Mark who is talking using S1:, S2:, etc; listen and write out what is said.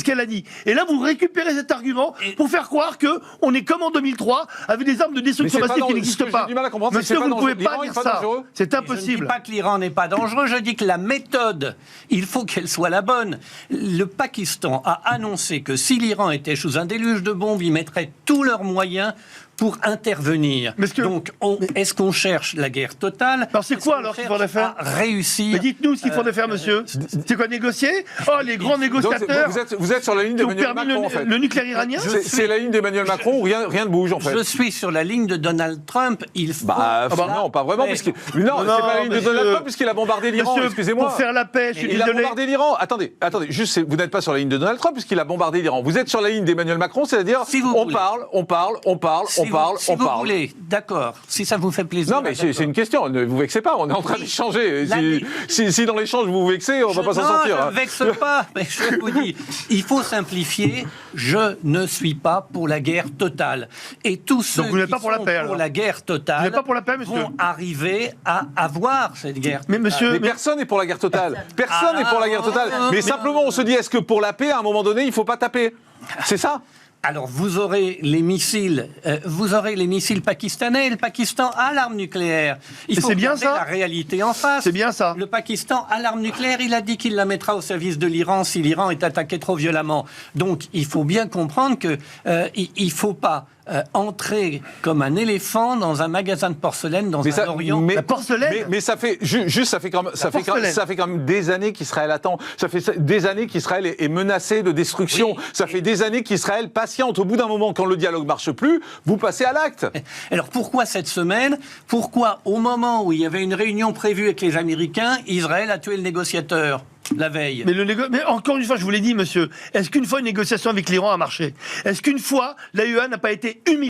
S1: ce qu'elle a dit. Et là, vous récupérez cet argument pour faire croire qu'on est comme en 2003, avec des armes de destruction massive qui n'existent pas. Monsieur, vous ne pouvez pas dire ça. C'est impossible.
S2: Je ne dis pas que l'Iran n'est pas dangereux, je dis que la méthode, il faut qu'elle soit la bonne. Le Pakistan a annoncé que si l'Iran était sous un déluge de bombes, ils mettraient tous leurs moyens pour intervenir. Donc, est-ce qu'on cherche la guerre totale?
S1: Alors c'est quoi alors qu'il faudrait faire?
S2: Réussir.
S1: Mais dites-nous ce qu'il faudrait faire, monsieur. C'est quoi, négocier? Oh, les grands négociateurs.
S3: Donc, vous êtes sur la ligne d'Emmanuel Macron, en fait.
S1: Le nucléaire iranien?
S3: C'est la ligne d'Emmanuel Macron où rien ne bouge, en fait.
S2: Je suis sur la ligne de Donald Trump. Il faut...
S3: non, pas vraiment. Non, c'est pas la ligne de Donald Trump puisqu'il a bombardé l'Iran. Excusez-moi.
S1: Pour faire la paix, je suis
S3: désolé.
S1: désolé.
S3: Il a bombardé l'Iran. Attendez, juste, vous n'êtes pas sur la ligne de Donald Trump puisqu'il a bombardé l'Iran. Vous êtes sur la ligne d'Emmanuel Macron, c'est-à-dire on parle.
S2: D'accord, si ça vous fait plaisir.
S3: Non, mais c'est une question, ne vous vexez pas, on est en train d'échanger. Si dans l'échange vous vous vexez, on ne va pas s'en sortir.
S2: Non, je ne vexe pas, mais je vous dis, il faut simplifier, je ne suis pas pour la guerre totale. Et tous ceux qui sont pour la guerre totale vont arriver à avoir cette guerre totale.
S3: Mais personne n'est pour la guerre totale. Personne n'est pour la guerre totale. Mais simplement, on se dit, est-ce que pour la paix, à un moment donné, il ne faut pas taper? C'est ça?
S2: Alors, vous aurez les missiles pakistanais, et le Pakistan a l'arme nucléaire. Il faut regarder la réalité en face.
S1: C'est bien ça.
S2: Le Pakistan a l'arme nucléaire, il a dit qu'il la mettra au service de l'Iran si l'Iran est attaqué trop violemment. Donc, il faut bien comprendre que il ne faut pas entrer comme un éléphant dans un magasin de porcelaine dans un Orient.
S1: La porcelaine.
S3: Mais ça fait ça fait quand même des années qu'Israël attend. Ça fait des années qu'Israël est menacé de destruction. Oui, ça fait des années qu'Israël patiente. Au bout d'un moment, quand le dialogue marche plus, vous passez à l'acte.
S2: Alors pourquoi cette semaine? Pourquoi au moment où il y avait une réunion prévue avec les Américains, Israël a tué le négociateur la veille?
S1: Mais encore une fois, je vous l'ai dit, monsieur, est-ce qu'une fois une négociation avec l'Iran a marché? Est-ce qu'une fois l'AEA n'a pas été humiliée?